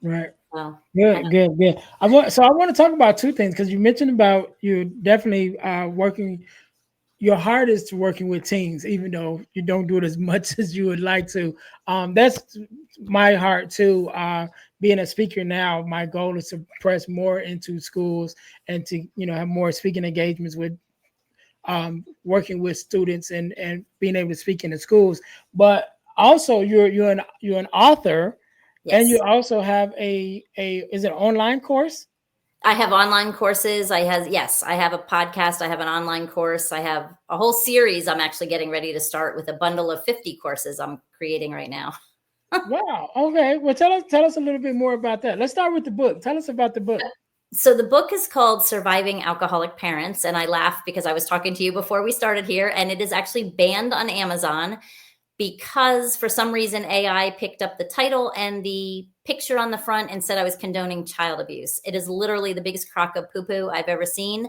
Right. Well, good. I want to talk about two things because you mentioned about you definitely working your hardest working with teens, even though you don't do it as much as you would like to. That's my heart too. Being a speaker now, my goal is to press more into schools and to have more speaking engagements with working with students and being able to speak in the schools. But also you're an author, and you Yes. also have a is it an online course? I have online courses. I have a podcast. I have an online course. I have a whole series I'm actually getting ready to start with a bundle of 50 courses I'm creating right now. Wow. Okay. Well, tell us a little bit more about that. Let's start with the book. Tell us about the book. So the book is called Surviving Alcoholic Parents. And I laugh because I was talking to you before we started here, and it is actually banned on Amazon because for some reason AI picked up the title and the picture on the front and said I was condoning child abuse. It is literally the biggest crock of poo-poo I've ever seen.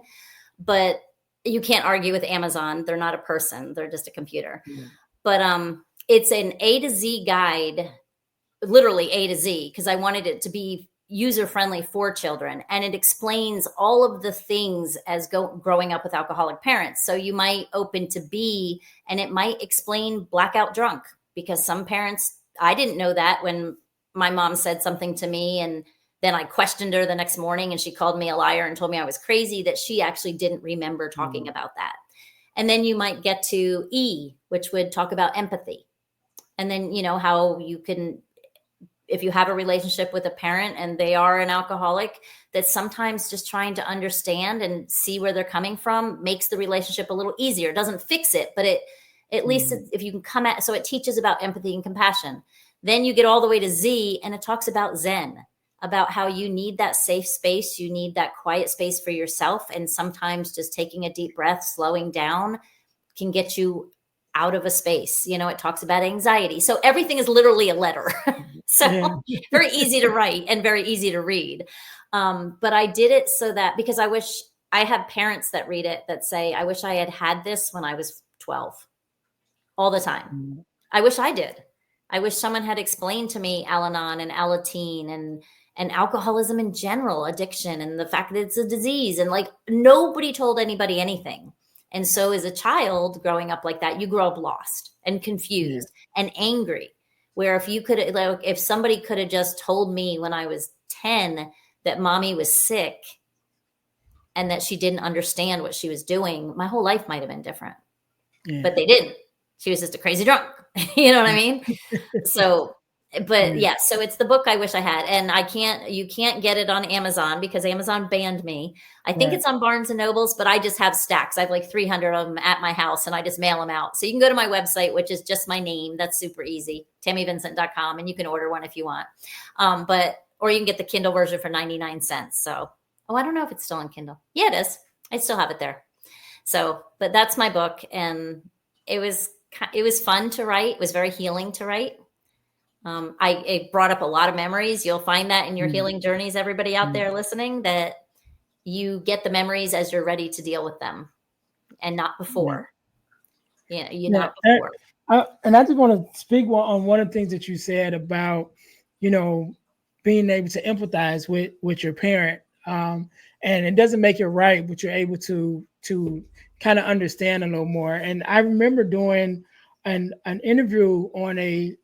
But you can't argue with Amazon. They're not a person. They're just a computer. Yeah. But it's an A to Z guide, literally A to Z, because I wanted it to be user-friendly for children. And it explains all of the things as growing up with alcoholic parents. So you might open to B, and it might explain blackout drunk, because some parents, I didn't know that when my mom said something to me, and then I questioned her the next morning and she called me a liar and told me I was crazy, that she actually didn't remember talking about that. And then you might get to E, which would talk about empathy. And then, how you can, if you have a relationship with a parent and they are an alcoholic, that sometimes just trying to understand and see where they're coming from makes the relationship a little easier. It doesn't fix it, but at least if you can come at, so it teaches about empathy and compassion. Then you get all the way to Z, and it talks about Zen, about how you need that safe space. You need that quiet space for yourself. And sometimes just taking a deep breath, slowing down can get you out of a space. It talks about anxiety. So everything is literally a letter. So very easy to write and very easy to read. But I did it so that, because I have parents that read it that say, I wish I had this when I was 12 all the time. I wish I did. I wish someone had explained to me Al-Anon and Alateen and alcoholism in general, addiction, and the fact that it's a disease. And like, nobody told anybody anything. And so as a child growing up like that, you grow up lost and confused and angry. Where if somebody could have just told me when I was 10 that mommy was sick and that she didn't understand what she was doing, my whole life might have been different. But they didn't. She was just a crazy drunk. You know what I mean? So, but yeah, so it's the book I wish I had. And you can't get it on Amazon because Amazon banned me. I think it's on Barnes and Nobles, but I just have stacks. I have like 300 of them at my house and I just mail them out. So you can go to my website, which is just my name. That's super easy. TammyVincent.com, and you can order one if you want. Or you can get the Kindle version for 99 cents. So, I don't know if it's still on Kindle. Yeah, it is. I still have it there. So, but that's my book. And it was fun to write. It was very healing to write. It brought up a lot of memories. You'll find that in your healing journeys, everybody out there listening, that you get the memories as you're ready to deal with them and not before. Not before. And I just want to speak on one of the things that you said about, being able to empathize with your parent. And it doesn't make it right, but you're able to kind of understand a little more. And I remember doing an interview on a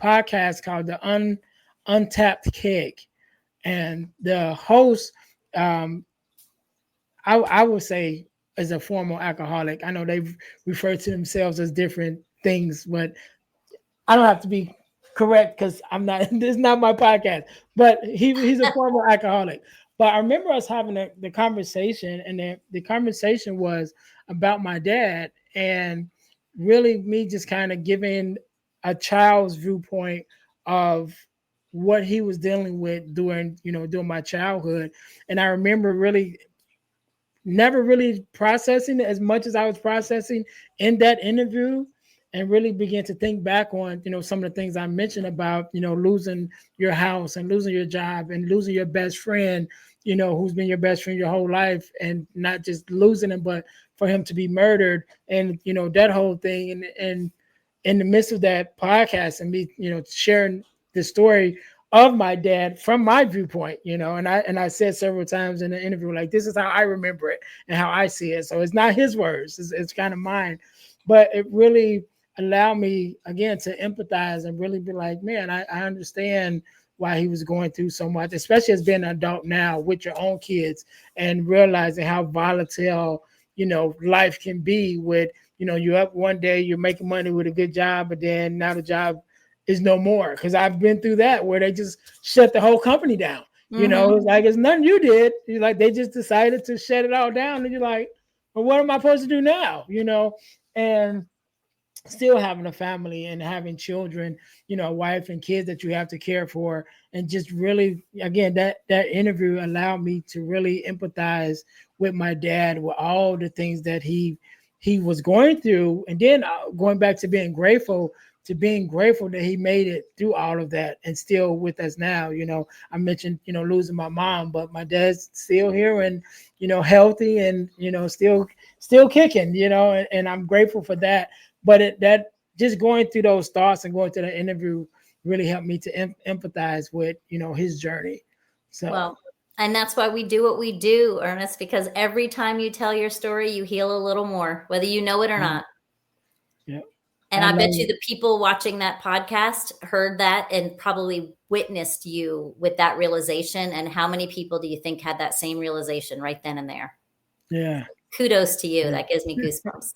podcast called the Untapped Keg, and the host, I would say, is a former alcoholic. I know they refer to themselves as different things, but I don't have to be correct because I'm not. This is not my podcast. But he's a former alcoholic. But I remember us having the conversation, and the conversation was about my dad, and really me just kind of giving a child's viewpoint of what he was dealing with during my childhood. And I remember really never really processing it as much as I was processing in that interview, and really began to think back on, some of the things I mentioned about, losing your house and losing your job and losing your best friend, who's been your best friend your whole life, and not just losing him, but for him to be murdered, and, that whole thing. And in the midst of that podcast and me, sharing the story of my dad from my viewpoint, and I said several times in the interview, like, this is how I remember it and how I see it. So it's not his words, it's kind of mine, but it really allowed me again to empathize and really be like, man, I understand why he was going through so much, especially as being an adult now with your own kids, and realizing how volatile, life can be with, you're up one day, you're making money with a good job, but then now the job is no more. Because I've been through that where they just shut the whole company down. It's like it's nothing you did. You're like they just decided to shut it all down, and you're like, well, what am I supposed to do now? And still having a family and having children, wife and kids that you have to care for. And just really, again, that interview allowed me to really empathize with my dad, with all the things that he was going through. And then going back to being grateful that he made it through all of that and still with us now. I mentioned, losing my mom, but my dad's still here and, healthy and, still kicking, and I'm grateful for that. But that just going through those thoughts and going through the interview really helped me to empathize with, his journey. So, well, and that's why we do what we do, Ernest, because every time you tell your story, you heal a little more, whether you know it or not. Yeah. And I bet you the people watching that podcast heard that and probably witnessed you with that realization. And how many people do you think had that same realization right then and there? Yeah. Kudos to you. That gives me goosebumps.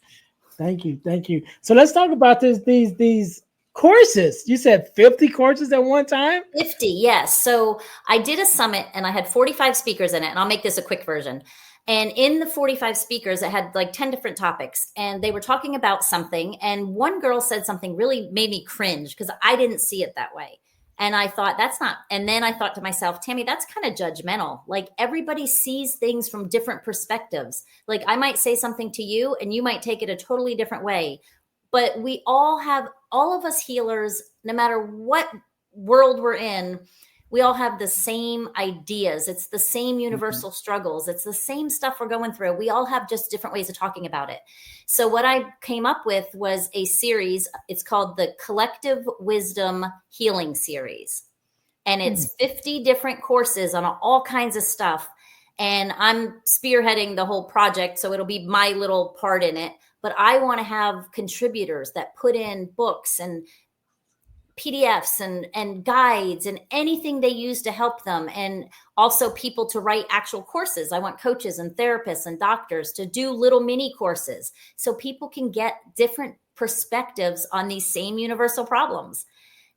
Thank you. So let's talk about these courses. You said 50 courses at one time? 50, yes. So I did a summit and I had 45 speakers in it. And I'll make this a quick version. And in the 45 speakers, it had like 10 different topics. And they were talking about something. And one girl said something really made me cringe because I didn't see it that way. And I thought, that's not. And then I thought to myself, Tammy, that's kind of judgmental. Like everybody sees things from different perspectives. Like I might say something to you and you might take it a totally different way. But we all of us healers, no matter what world we're in, we all have the same ideas. It's the same universal struggles. It's the same stuff we're going through. We all have just different ways of talking about it. So what I came up with was a series. It's called the Collective Wisdom Healing Series. And it's 50 different courses on all kinds of stuff. And I'm spearheading the whole project. So it'll be my little part in it. But I want to have contributors that put in books and PDFs and guides and anything they use to help them. And also people to write actual courses. I want coaches and therapists and doctors to do little mini courses so people can get different perspectives on these same universal problems.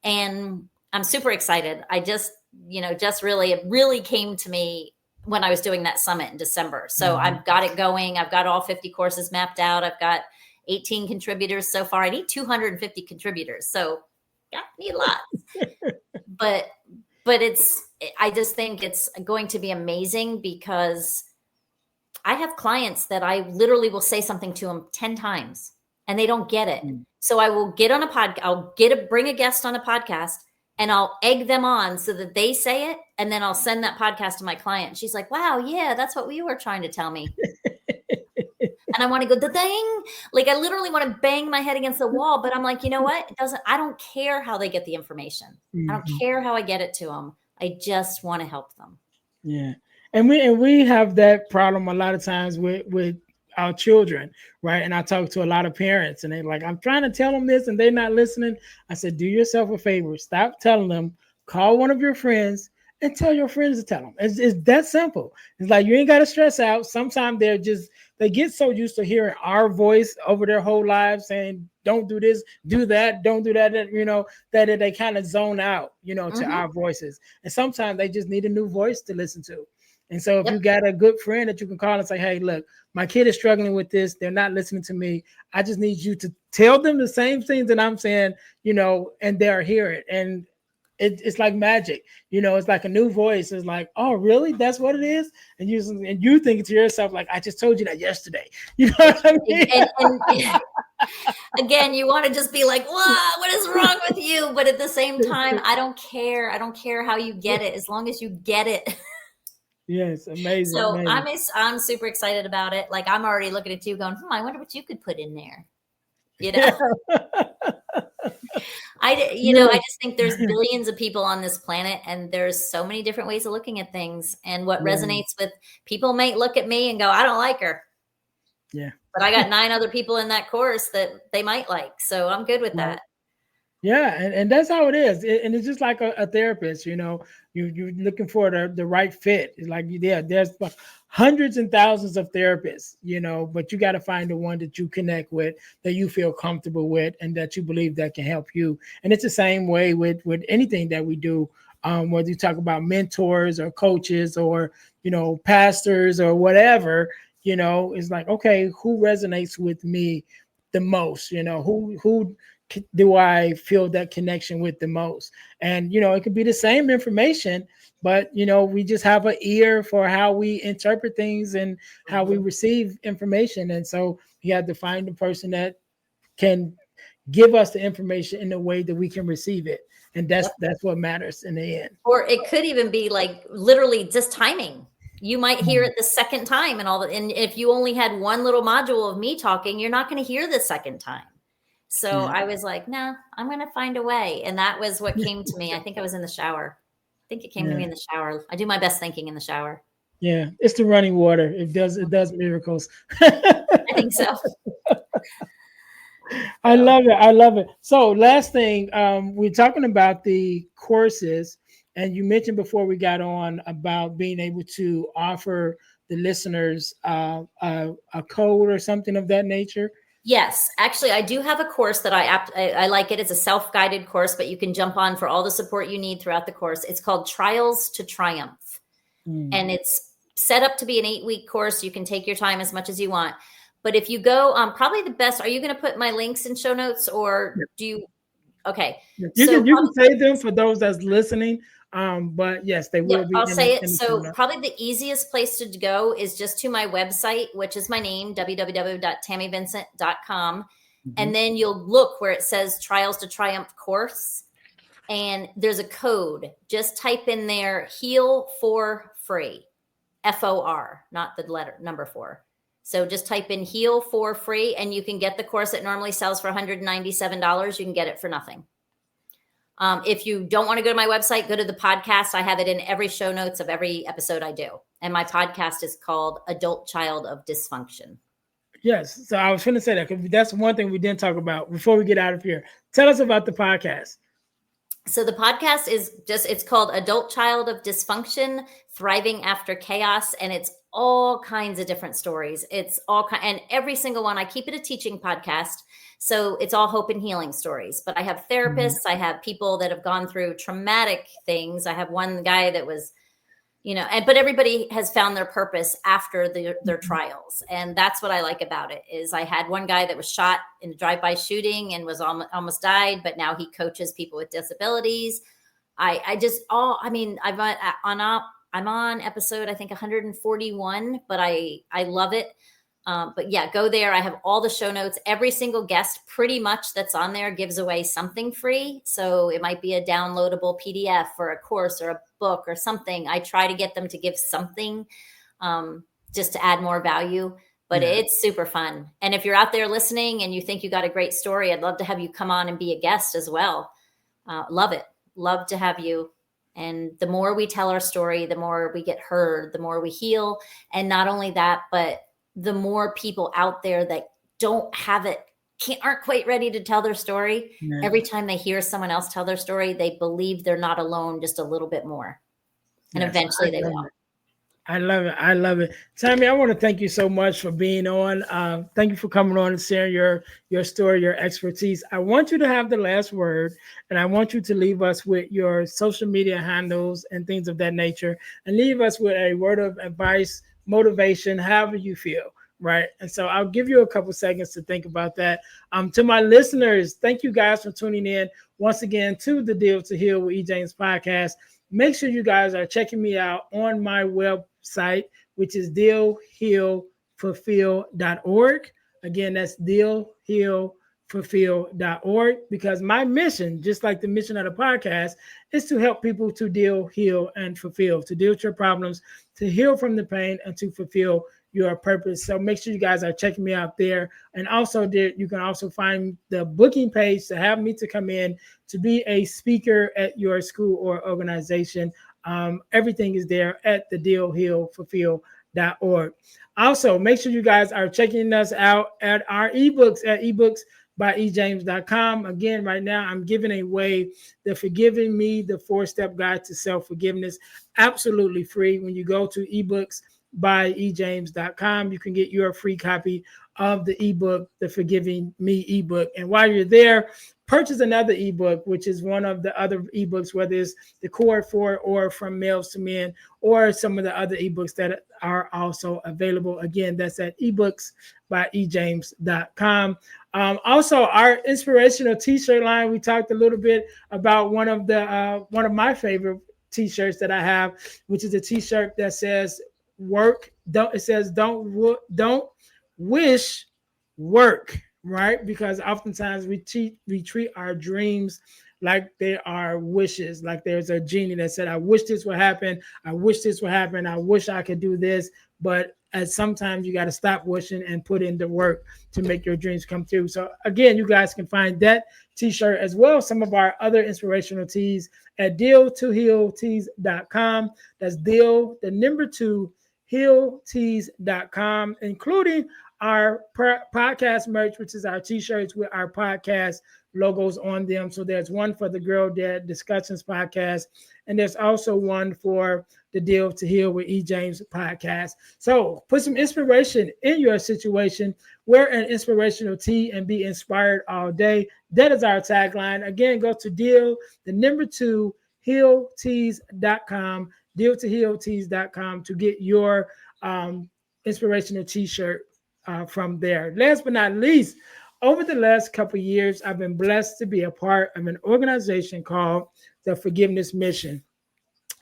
And I'm super excited. I just it really came to me when I was doing that summit in December. So I've got it going. I've got all 50 courses mapped out. I've got 18 contributors so far. I need 250 contributors. So yeah, need lots. but I just think it's going to be amazing because I have clients that I literally will say something to them 10 times and they don't get it. So I will get on a podcast. I'll bring a guest on a podcast and I'll egg them on so that they say it. And then I'll send that podcast to my client. She's like, wow, yeah, that's what you were trying to tell me. And I want to go, the thing, like I literally want to bang my head against the wall, but I'm like, you know what? I don't care how they get the information. I don't care how I get it to them. I just want to help them. Yeah. And we have that problem a lot of times with our children, right? And I talk to a lot of parents and they're like, I'm trying to tell them this and they're not listening. I said, do yourself a favor. Stop telling them, call one of your friends and tell your friends to tell them. It's that simple. It's like, you ain't got to stress out. Sometimes they get so used to hearing our voice over their whole lives saying, don't do this, do that, don't do that, that they kind of zone out, to our voices. And sometimes they just need a new voice to listen to. And so if you got a good friend that you can call and say, hey, look, my kid is struggling with this. They're not listening to me. I just need you to tell them the same things that I'm saying, and they'll hear it. And it's like magic, it's like a new voice. It's like, oh, really? That's what it is? And you think to yourself, like, I just told you that yesterday. You know what I mean? And again, you want to just be like, whoa, what is wrong with you? But at the same time, I don't care. I don't care how you get it, as long as you get it. Yes, amazing. So amazing. I'm super excited about it. Like I'm already looking at you going, I wonder what you could put in there. I just think there's billions of people on this planet and there's so many different ways of looking at things. And what resonates with people may look at me and go, I don't like her. Yeah. But I got 9 other people in that course that they might like. So I'm good with that. Yeah, and that's how it is. And it's just like a therapist, you're looking for the right fit. It's like, yeah, there's like hundreds and thousands of therapists, but you got to find the one that you connect with, that you feel comfortable with, and that you believe that can help you. And it's the same way with anything that we do, whether you talk about mentors or coaches or pastors or whatever. It's like, okay, who resonates with me the most? Who do I feel that connection with the most? And it could be the same information, but we just have an ear for how we interpret things and how we Mhm. receive information. And so you have to find the person that can give us the information in a way that we can receive it. And Yep. that's what matters in the end. Or it could even be like literally just timing. You might hear it the second time and if you only had one little module of me talking, you're not going to hear the second time. So Yeah. I was like, no, I'm going to find a way. And that was what came to me. I think I was in the shower. I think it came to me Yeah. in the shower. I do my best thinking in the shower. Yeah. It's the running water. It does miracles. I think so. I So love it. I love it. So last thing, we're talking about the courses, and you mentioned before we got on about being able to offer the listeners a code or something of that nature. yes, actually, I do have a course that I like it. It's a self-guided course, but you can jump on for all the support you need throughout the course. It's called Trials to Triumph. Mm. And it's set up to be an 8-week course. You can take your time as much as you want. But if you go, probably the best, are you going to put my links in show notes or do you? Okay. You So can save them for those that's listening. But yes, they will yep, be I'll in say it. the show So notes. probably the easiest place to go is just to my website, which is my name, www.tammyvincent.com. Mhm. And then you'll look where it says Trials to Triumph course. And there's a code. Just type in there, heal for free. FOR, not the letter number 4. So just type in heal for free and you can get the course that normally sells for $197. You can get it for nothing. If you don't want to go to my website, go to the podcast. I have it in every show notes of every episode I do. And my podcast is called Adult Child of Dysfunction. Yes. So I was going to say that because that's one thing we didn't talk about before we get out of here. Tell us about the podcast. So the podcast it's called Adult Child of Dysfunction, Thriving After Chaos. And it's all kinds of different stories. And every single one, I keep it a teaching podcast. So it's all hope and healing stories, but I have therapists. I have people that have gone through traumatic things. I have one guy that was, but everybody has found their purpose after their trials. And that's what I like about it is I had one guy that was shot in a drive-by shooting and was almost died, but now he coaches people with disabilities. I'm on episode, I think 141, but I love it. But yeah, go there. I have all the show notes. Every single guest pretty much that's on there gives away something free. So it might be a downloadable PDF or a course or a book or something. I try to get them to give something just to add more value. But It's super fun. And if you're out there listening and you think you got a great story, I'd love to have you come on and be a guest as well. Love it. Love to have you. And the more we tell our story, the more we get heard, the more we heal. And not only that, but the more people out there that don't have it, aren't quite ready to tell their story. Yeah. Every time they hear someone else tell their story, they believe they're not alone just a little bit more. And eventually they will. I love it. I love it. Tammy, I want to thank you so much for being on. Thank you for coming on and sharing your story, your expertise. I want you to have the last word, and I want you to leave us with your social media handles and things of that nature, and leave us with a word of advice, motivation, however you feel, right? And so I'll give you a couple seconds to think about that. To my listeners, thank you guys for tuning in once again to the Deal to Heal with E. James podcast. Make sure you guys are checking me out on my website, which is dealhealfulfill.org. Again, that's dealhealfulfill.org, because my mission, just like the mission of the podcast, is to help people to deal, heal, and fulfill, to deal with your problems, to heal from the pain, and to fulfill your purpose. So make sure you guys are checking me out there. And also there, you can also find the booking page to have me to come in to be a speaker at your school or organization. Everything is there at the dealhealfulfill.org. Also, make sure you guys are checking us out at our ebooks at ebooks by ejames.com. Again, right now, I'm giving away the Forgiving Me, the 4-Step Guide to Self-Forgiveness, absolutely free. When you go to eBooks by ejames.com, you can get your free copy of the ebook, the Forgiving Me ebook. And while you're there, purchase another ebook, which is one of the other ebooks, whether it's the Cord for or From Males to Men, or some of the other ebooks that are also available. Again, that's at ebooks by ejames.com. Also, our inspirational t-shirt line, we talked a little bit about one of my favorite t-shirts that I have, which is a t-shirt that says don't wish, work, right? Because oftentimes we treat our dreams like they are wishes, like there's a genie that said, I wish this would happen. I wish this would happen. I wish I could do this. But sometimes you got to stop wishing and put in the work to make your dreams come true. So again, you guys can find that t-shirt as well as some of our other inspirational tees at deal2healtees.com. That's deal, the number 2, healtees.com, including our podcast merch, which is our t-shirts with our podcast logos on them. So there's one for the Girl Dad Discussions podcast, and there's also one for the Deal to Heal with E. James podcast. So put some inspiration in your situation. Wear an inspirational tee and be inspired all day. That is our tagline. Again, go to deal, the number 2, healtees.com, deal2healtees.com to get your inspirational t-shirt from there. Last but not least, over the last couple of years, I've been blessed to be a part of an organization called the Forgiveness Mission.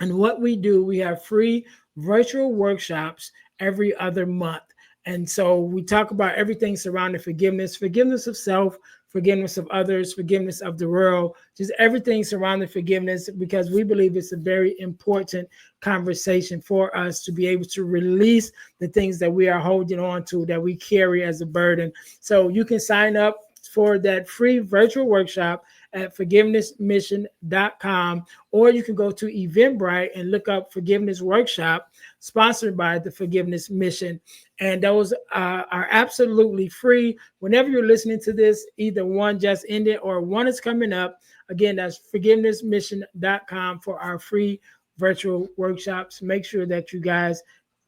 And what we do, we have free virtual workshops every other month. And so we talk about everything surrounding forgiveness of self, forgiveness of others, forgiveness of the world, just everything surrounding forgiveness, because we believe it's a very important conversation for us to be able to release the things that we are holding on to, that we carry as a burden. So you can sign up for that free virtual workshop at forgivenessmission.com, or you can go to Eventbrite and look up Forgiveness Workshop, sponsored by the Forgiveness Mission. And those are absolutely free. Whenever you're listening to this, either one just ended or one is coming up. Again, that's forgivenessmission.com for our free virtual workshops. Make sure that you guys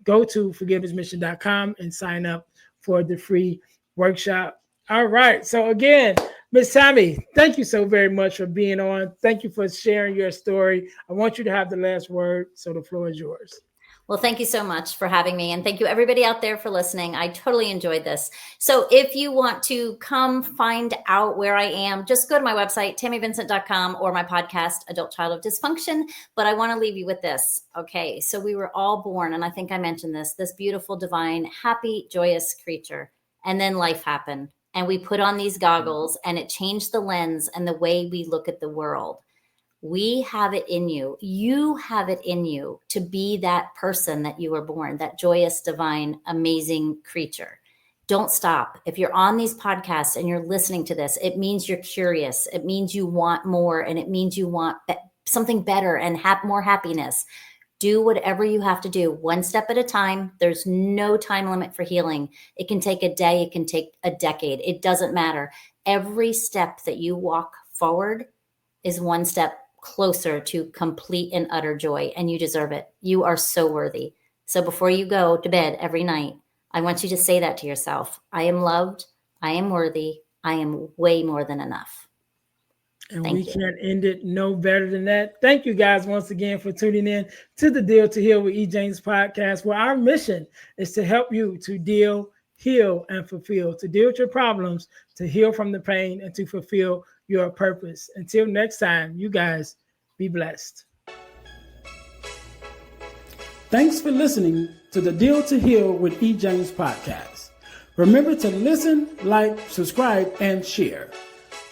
go to forgivenessmission.com and sign up for the free workshop. All right. So again, Miss Tammy, thank you so very much for being on. Thank you for sharing your story. I want you to have the last word, so the floor is yours. Well, thank you so much for having me. And thank you everybody out there for listening. I totally enjoyed this. So if you want to come find out where I am, just go to my website, tammyvincent.com, or my podcast, Adult Child of Dysfunction. But I want to leave you with this. Okay. So we were all born, and I think I mentioned this beautiful, divine, happy, joyous creature. And then life happened. And we put on these goggles, and it changed the lens and the way we look at the world. We have it in you. You have it in you to be that person that you were born, that joyous, divine, amazing creature. Don't stop. If you're on these podcasts and you're listening to this, it means you're curious. It means you want more, and it means you want something better and have more happiness. Do whatever you have to do, one step at a time. There's no time limit for healing. It can take a day. It can take a decade. It doesn't matter. Every step that you walk forward is one step closer to complete and utter joy, and you deserve it. You are so worthy. So before you go to bed every night, I want you to say that to yourself. I am loved. I am worthy. I am way more than enough. And we can't end it no better than that. Thank you guys once again for tuning in to the Deal to Heal with E. James podcast, where our mission is to help you to deal, heal, and fulfill, to deal with your problems, to heal from the pain, and to fulfill your purpose. Until next time, you guys be blessed. Thanks for listening to the Deal to Heal with E. James podcast. Remember to listen, like, subscribe, and share.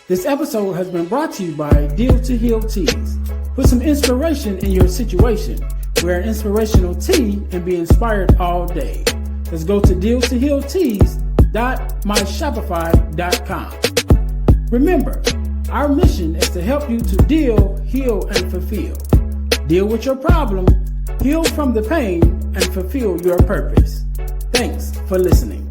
This episode has been brought to you by Deal to Heal Tees. Put some inspiration in your situation. Wear an inspirational tee and be inspired all day. Let's go to deal2healtees.myshopify.com. Remember, our mission is to help you to deal, heal, and fulfill. Deal with your problem, heal from the pain, and fulfill your purpose. Thanks for listening.